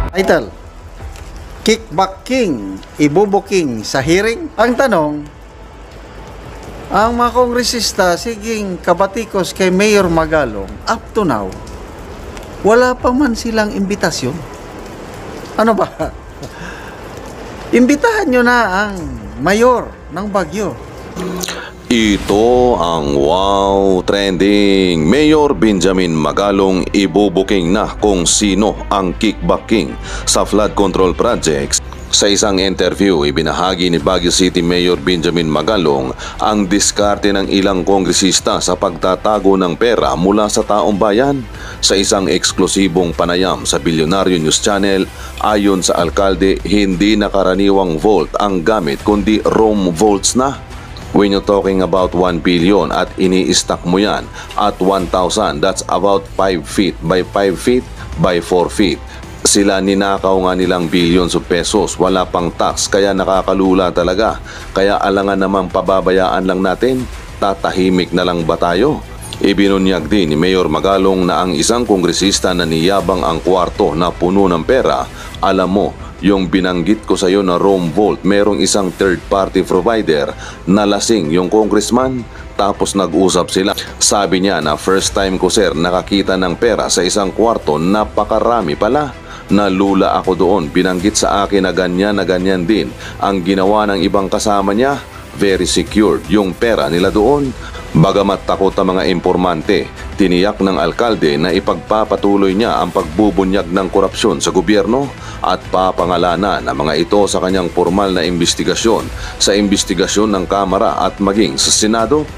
Title, Kickback King, ibubuking sa hearing? Ang tanong, ang mga kongresista siging kabatikos kay Mayor Magalong, up to now, wala pa man silang imbitasyon. Ano ba? Imbitahan nyo na ang mayor ng Baguio. Ito ang wow trending. Mayor Benjamin Magalong ibubuking na kung sino ang kickback king sa flood control projects. Sa isang interview, ibinahagi ni Baguio City Mayor Benjamin Magalong ang diskarte ng ilang kongresista sa pagtatago ng pera mula sa taong bayan. Sa isang eksklusibong panayam sa Bilyonaryo News Channel, ayon sa alkalde, hindi na karaniwang vault ang gamit kundi Rome vaults na. When you're talking about 1 billion at ini-stack mo yan at 1,000, that's about 5 feet by 5 feet by 4 feet. Sila ninakaw nga nilang billions of pesos, wala pang tax, kaya nakakalula talaga. Kaya alangan namang pababayaan lang natin, tatahimik na lang ba tayo? Ibinunyag din ni Mayor Magalong na ang isang kongresista na niyabang ang kwarto na puno ng pera. Alam mo, yung binanggit ko sa iyo na Rome Vault, merong isang third party provider na lasing yung congressman. Tapos nag-usap sila. Sabi niya na first time ko sir nakakita ng pera sa isang kwarto, napakarami pala. Nalula ako doon, binanggit sa akin na ganyan din ang ginawa ng ibang kasama niya. Very secured yung pera nila doon. Bagamat takot ang mga impormante, tiniyak ng alkalde na ipagpapatuloy niya ang pagbubunyag ng korupsyon sa gobyerno at papangalanan ang mga ito sa kanyang formal na investigasyon sa investigasyon ng Kamara at maging sa Senado.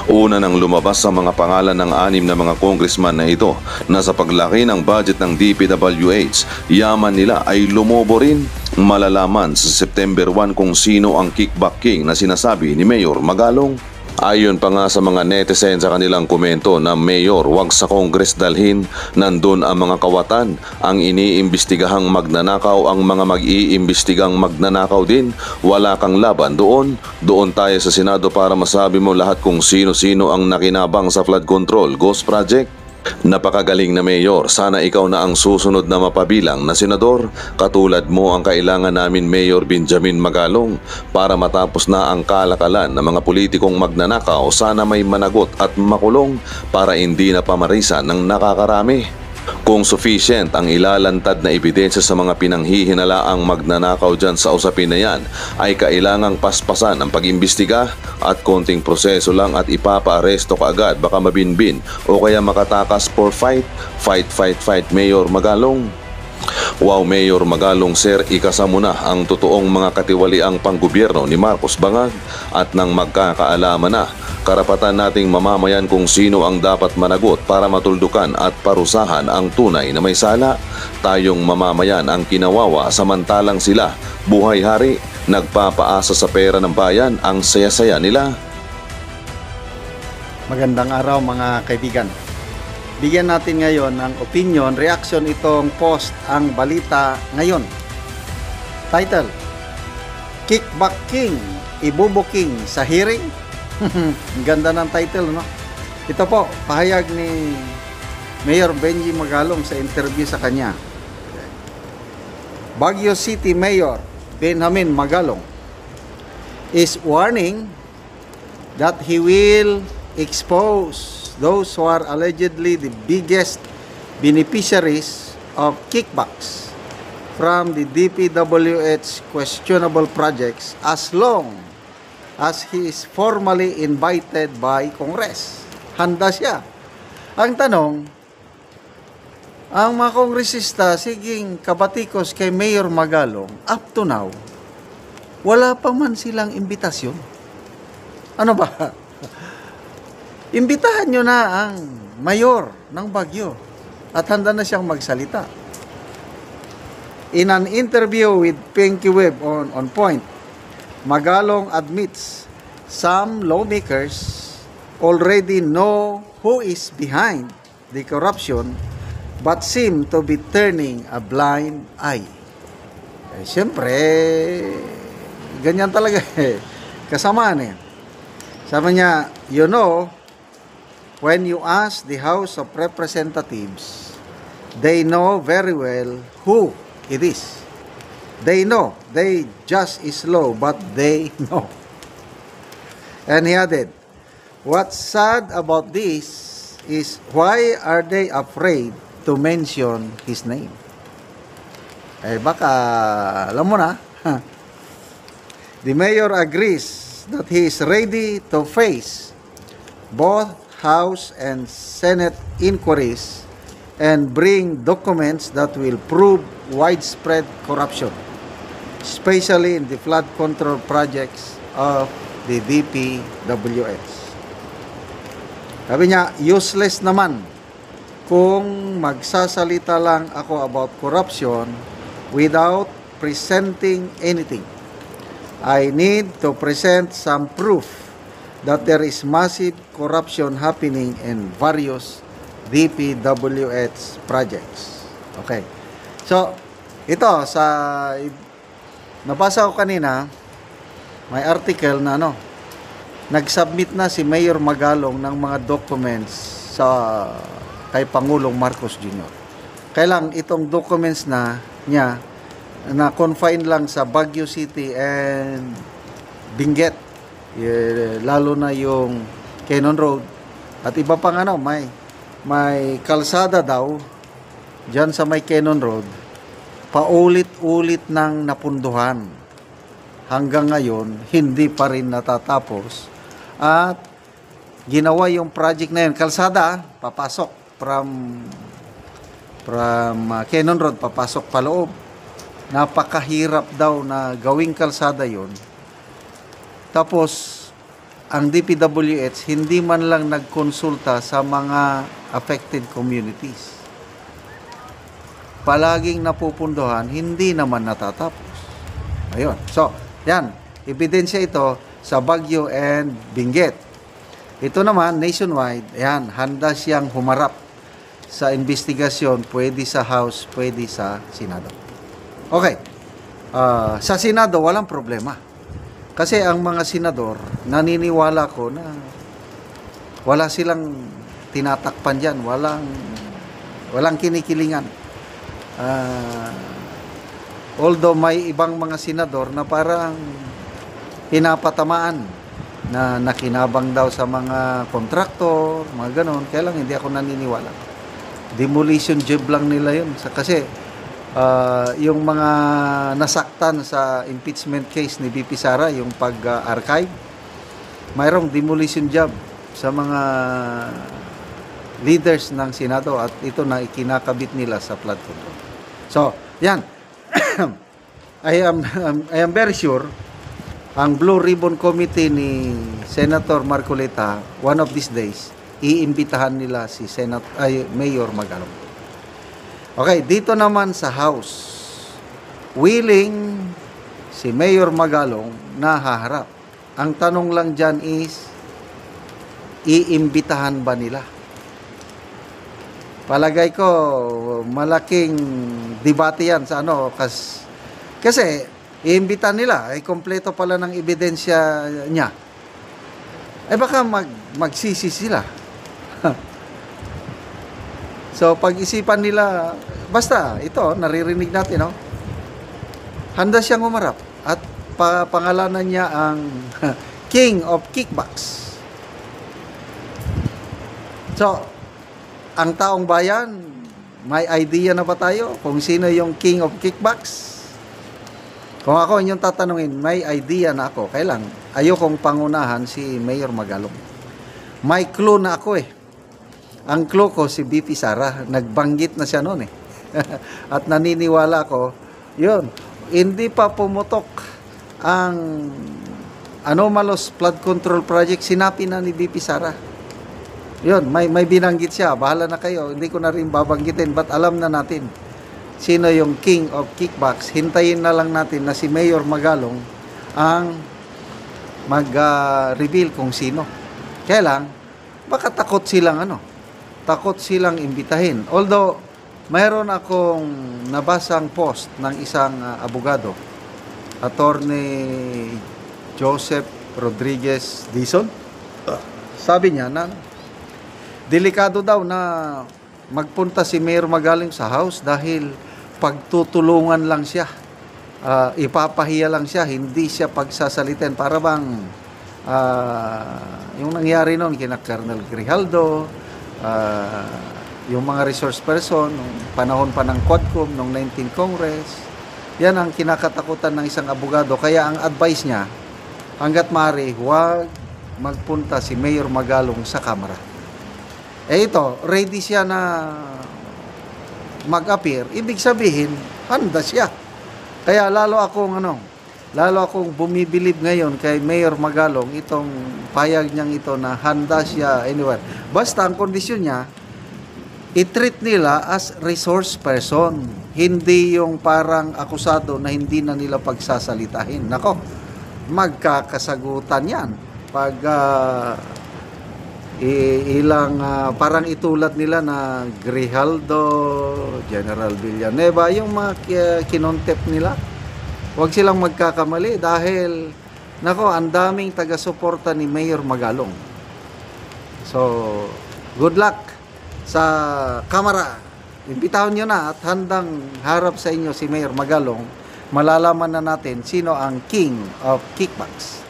Una nang lumabas sa mga pangalan ng 6 na mga congressman na ito na sa paglaki ng budget ng DPWH, yaman nila ay lumobo rin. Malalaman sa September 1 kung sino ang kickback king na sinasabi ni Mayor Magalong. Ayon pa nga sa mga netizen sa kanilang komento na Mayor, wag sa Congress dalhin, nandun ang mga kawatan, ang iniimbestigahang magnanakaw, ang mga mag-iimbestigang magnanakaw din, wala kang laban doon. Doon tayo sa Senado para masabi mo lahat kung sino-sino ang nakinabang sa flood control ghost project. Napakagaling na Mayor, sana ikaw na ang susunod na mapabilang na senador. Katulad mo ang kailangan namin Mayor Benjamin Magalong para matapos na ang kalakalan ng mga politikong magnanakaw. Sana may managot at makulong para hindi na pamarisan ng nakakarami. Kung sufficient ang ilalantad na ebidensya sa mga pinanghihinalaang magnanakaw dyan sa usapin na yan, ay kailangang paspasan ang pag-imbestiga at konting proseso lang at ipapa-aresto kaagad, baka mabinbin o kaya makatakas for fight, Mayor Magalong. Wow Mayor Magalong sir, ikasa mo na ang totoong mga katiwaliang panggobyerno ni Marcos Bangag at nang magkakaalaman na, karapatan nating mamamayan kung sino ang dapat managot para matuldukan at parusahan ang tunay na may sala. Tayong mamamayan ang kinawawa samantalang sila, buhay hari, nagpapaasa sa pera ng bayan, ang saya-saya nila. Magandang araw mga kaibigan. Bigyan natin ngayon ng opinion, reaction itong post ang balita ngayon. Title, Kickback King, ibubuking sa hearing? Ganda ng title, no? Ito po, pahayag ni Mayor Benji Magalong sa interview sa kanya. Baguio City Mayor Benjamin Magalong is warning that he will expose those who are allegedly the biggest beneficiaries of kickbacks from the DPWH questionable projects as long as he is formally invited by Congress. Handa siya. Ang tanong, ang mga kongresista siging kabatikos kay Mayor Magalong, up to now, wala pa man silang imbitasyon. Ano ba? Imbitahan nyo na ang mayor ng Baguio at handa na siyang magsalita. In an interview with Pinky Web on Point, Magalong admits some lawmakers already know who is behind the corruption but seem to be turning a blind eye. Siyempre, ganyan talaga eh. Kasamaan eh. Sabi niya, you know, when you ask the House of Representatives, they know very well who it is. They know. They just is slow, but they know. And he added, what's sad about this is why are they afraid to mention his name? Eh baka, alam mo na, the mayor agrees that he is ready to face both House and Senate inquiries and bring documents that will prove widespread corruption, especially in the flood control projects of the DPWH. Sabi niya, useless naman kung magsasalita lang ako about corruption without presenting anything. I need to present some proof that there is massive corruption happening in various DPWH projects. Okay. So, ito, nabasa ko kanina, may article na nag-submit na si Mayor Magalong ng mga documents kay Pangulong Marcos Jr. Kailang itong documents niya na confine lang sa Baguio City and Benguet, lalo na yung Cannon Road at iba pang may kalsada daw diyan sa may Cannon Road, paulit-ulit nang napunduhan hanggang ngayon hindi pa rin natatapos at ginawa yung project na yun, kalsada papasok from Cannon Road papasok pa loob. Napakahirap daw na gawing kalsada yon. Tapos ang DPWH hindi man lang nagkonsulta sa mga affected communities. Palaging napupunduhan, hindi naman natatapos. Ayun. So, yan. Ebidensya ito sa Baguio and Benguet. Ito naman, nationwide, yan, handa siyang humarap sa investigasyon, pwede sa House, pwede sa Senado. Okay. Sa Senado, walang problema. Kasi ang mga senador, naniniwala ko na wala silang tinatakpan dyan, walang kinikilingan. Although may ibang mga senador na parang pinapatamaan na nakinabang daw sa mga kontraktor, mga ganon, kaya lang hindi ako naniniwala. Demolition job lang nila yun. Kasi yung mga nasaktan sa impeachment case ni BP Sara, yung pag-archive, mayroong demolition job sa mga leaders ng Senado at ito na ikinakabit nila sa flood control. So, yan. I am very sure ang Blue Ribbon Committee ni Senator Marcoleta, one of these days, iimbitahan nila si Mayor Magalong. Okay, dito naman sa House, willing si Mayor Magalong na haharap. Ang tanong lang dyan is, iimbitahan ba nila? Palagay ko, malaking debate yan sa kasi iimbitahan nila, ay kompleto pala ng ebidensya niya. Ay baka magsisi sila. So, pag-isipan nila, basta, ito, naririnig natin, handa siyang umarap. At pangalanan niya ang King of Kickbacks. So, ang taong bayan, may idea na ba tayo kung sino yung King of Kickbacks? Kung ako inyong tatanungin, may idea na ako. Kailan? Ayokong pangunahan si Mayor Magalong. May clue na ako Ang clue ko si BP Sara, nagbanggit na siya noon At naniniwala ko, yun, hindi pa pumutok ang anomalous flood control project, sinapi na ni BP Sara. Yun, may binanggit siya, bahala na kayo, hindi ko na rin babanggitin, but alam na natin sino yung King of Kickbacks. Hintayin na lang natin na si Mayor Magalong ang mag-reveal kung sino. Kaya lang, baka takot silang imbitahin. Although, mayroon akong nabasang post ng isang abogado, Attorney Joseph Rodriguez Dizon. Sabi niya na delikado daw na magpunta si Mayor Magalong sa House dahil pagtutulungan lang siya. Ipapahiya lang siya, hindi siya pagsasalitin. Para bang yung nangyari noon kina Colonel Grijaldo, yung mga resource person, nung panahon pa ng Quadcom, nung 19 Congress, yan ang kinakatakutan ng isang abogado. Kaya ang advice niya, hanggat maaari, huwag magpunta si Mayor Magalong sa Kamara. Ito, ready siya na mag-appear. Ibig sabihin, handa siya. Kaya lalo akong bumibilib ngayon kay Mayor Magalong, itong payag niyang ito na handa siya anywhere. Basta ang kondisyon niya, i-treat nila as resource person. Hindi yung parang akusado na hindi na nila pagsasalitahin. Nako, magkakasagutan yan. Pag parang itulad nila na Grijaldo, General Villanueva, yung mga kinontep nila. Huwag silang magkakamali dahil nako, ang daming taga-suporta ni Mayor Magalong. So, good luck sa Kamara. Imbitahan nyo na at handang harap sa inyo si Mayor Magalong. Malalaman na natin sino ang king of kickbacks.